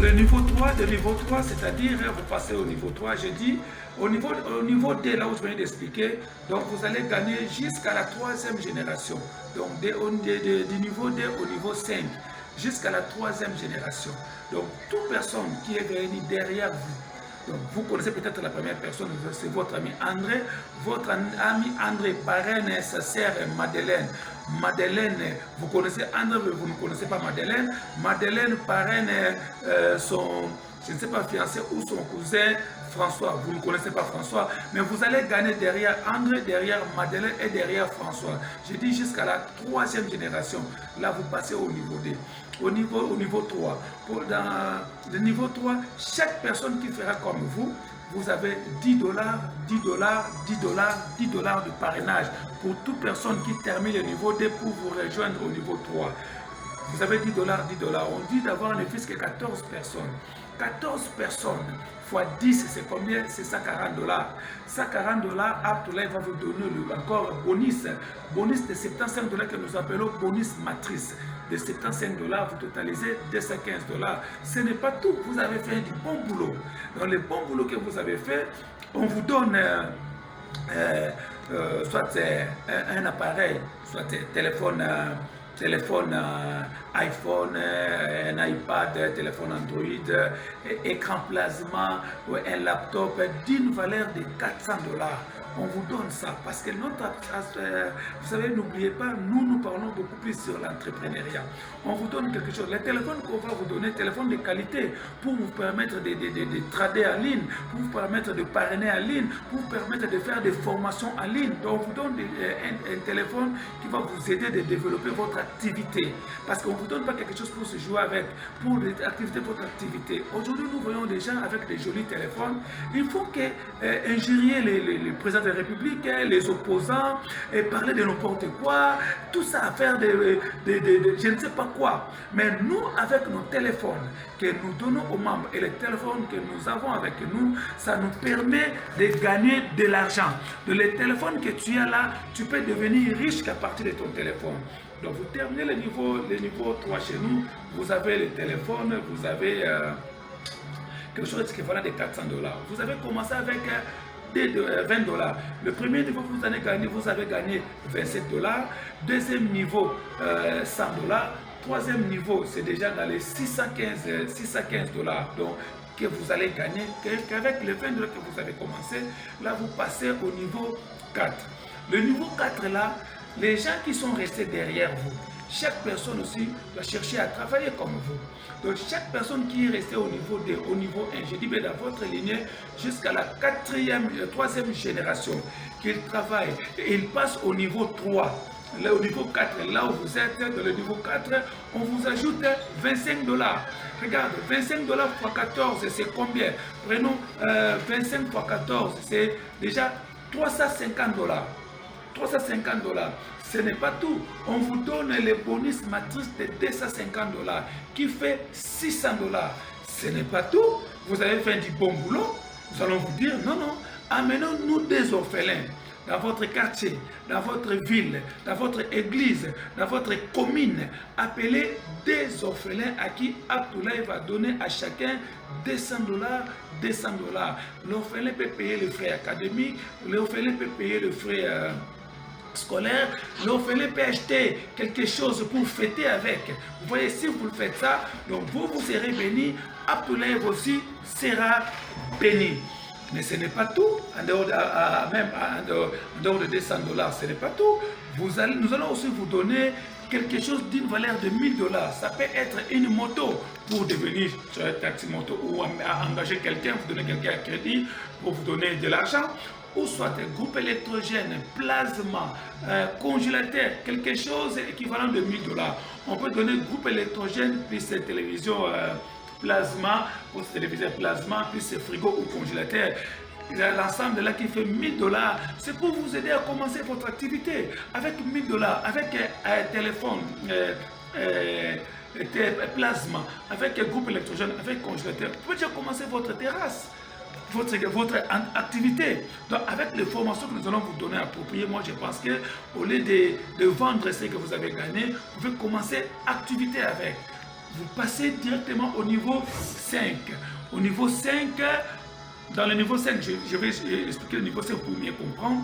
le niveau 3, c'est-à-dire vous passez au niveau 3, je dis, au niveau D, là où je viens d'expliquer, donc vous allez gagner jusqu'à la 3e génération. Donc du niveau D au niveau 5, jusqu'à la 3e génération. Donc toute personne qui est venue derrière vous, donc vous connaissez peut-être la première personne, c'est votre ami André. Votre ami André parraine sa sœur Madeleine. Madeleine, vous connaissez André, mais vous ne connaissez pas Madeleine. Madeleine parraine son, je ne sais pas, fiancé ou son cousin François. Vous ne connaissez pas François, mais vous allez gagner derrière André, derrière Madeleine et derrière François. Je dis jusqu'à la 3e génération. Là, vous passez au niveau D. Au niveau 3. Dans le niveau 3, chaque personne qui fera comme vous avez 10 dollars, 10 dollars, 10 dollars, 10 dollars de parrainage pour toute personne qui termine le niveau D pour vous rejoindre au niveau 3. Vous avez 10 dollars, 10 dollars. On dit d'avoir ne fût-ce que 14 personnes. 14 personnes fois 10, c'est combien? C'est 140 dollars. 140 dollars, Abdoulaye va vous donner encore bonus. Bonus de 75 dollars que nous appelons bonus matrice. De 75 dollars, vous totalisez 215 dollars. Ce n'est pas tout. Vous avez fait du bon boulot. Dans le bon boulot que vous avez fait, on vous donne soit un appareil, soit téléphone iPhone, un iPad, téléphone Android, écran plasma, un laptop d'une valeur de 400 dollars. On vous donne ça parce que vous savez, n'oubliez pas, nous parlons beaucoup plus sur l'entrepreneuriat. On vous donne quelque chose. Les téléphones qu'on va vous donner, téléphone de qualité pour vous permettre de trader en ligne, pour vous permettre de parrainer en ligne, pour vous permettre de faire des formations en ligne. Donc, on vous donne un téléphone qui va vous aider de développer votre activité. Parce qu'on ne vous donne pas quelque chose pour se jouer avec, pour activité votre activité. Aujourd'hui, nous voyons des gens avec des jolis téléphones. Il faut injurier les présidents de la République, les opposants, et parler de n'importe quoi, tout ça à faire je ne sais pas quoi. Mais nous, avec nos téléphones que nous donnons aux membres et les téléphones que nous avons avec nous, ça nous permet de gagner de l'argent. Les téléphones que tu as là, tu peux devenir riche qu'à partir de ton téléphone. Donc vous terminez le niveau 3 chez nous, vous avez le téléphone, vous avez quelque chose qui est de 400 dollars. Vous avez commencé avec 20 dollars. Le premier niveau, vous avez gagné 27 dollars. Deuxième niveau, 100 dollars. Troisième niveau, c'est déjà dans les 615 dollars. Donc, que vous allez gagner, qu'avec les 20 dollars que vous avez commencé, là, vous passez au niveau 4. Le niveau 4, là, les gens qui sont restés derrière vous, chaque personne aussi doit chercher à travailler comme vous. Donc chaque personne qui est restée au niveau 2, au niveau 1, je dis bien dans votre lignée, jusqu'à la 3e génération, qu'il travaille et il passe au niveau 3. Là, au niveau 4, là où vous êtes, dans le niveau 4, on vous ajoute 25 dollars. Regarde, 25 dollars x 14, c'est combien? Prenons 25 x 14, c'est déjà 350 dollars. 350 dollars. Ce n'est pas tout. On vous donne les bonus matrice de 250 dollars qui fait 600 dollars. Ce n'est pas tout. Vous avez fait du bon boulot. Nous allons vous dire non, non. Amenons-nous des orphelins dans votre quartier, dans votre ville, dans votre église, dans votre commune. Appelez des orphelins à qui Abdoulaye va donner à chacun 200 dollars, 200 dollars. L'orphelin peut payer les frais académiques, l'orphelin peut payer les frais scolaire, l'orphelin peut acheter quelque chose pour fêter avec. Vous voyez, si vous faites ça, donc vous serez béni, Abdoulaye aussi sera béni. Mais ce n'est pas tout, en dehors de 200 dollars, ce n'est pas tout. Nous allons aussi vous donner quelque chose d'une valeur de 1000 dollars. Ça peut être une moto pour devenir sur un taxi moto ou engager quelqu'un, vous donner quelqu'un à crédit pour vous donner de l'argent. Ou soit un groupe électrogène, plasma, congélateur, quelque chose équivalent de 1000 dollars. On peut donner groupe électrogène plus télévision plasma, plus téléviseur plasma, plus frigo ou congélateur. L'ensemble là qui fait 1000 dollars, c'est pour vous aider à commencer votre activité. Avec 1000 dollars, avec un téléphone, plasma, avec un groupe électrogène, avec congélateur, vous pouvez déjà commencer votre terrasse. Votre activité. Donc, avec les formations que nous allons vous donner appropriées, moi je pense qu'au lieu de vendre ce que vous avez gagné, vous pouvez commencer activité avec. vous passez directement au niveau 5. Au niveau 5, dans le niveau 5, je vais expliquer le niveau 5 pour mieux comprendre.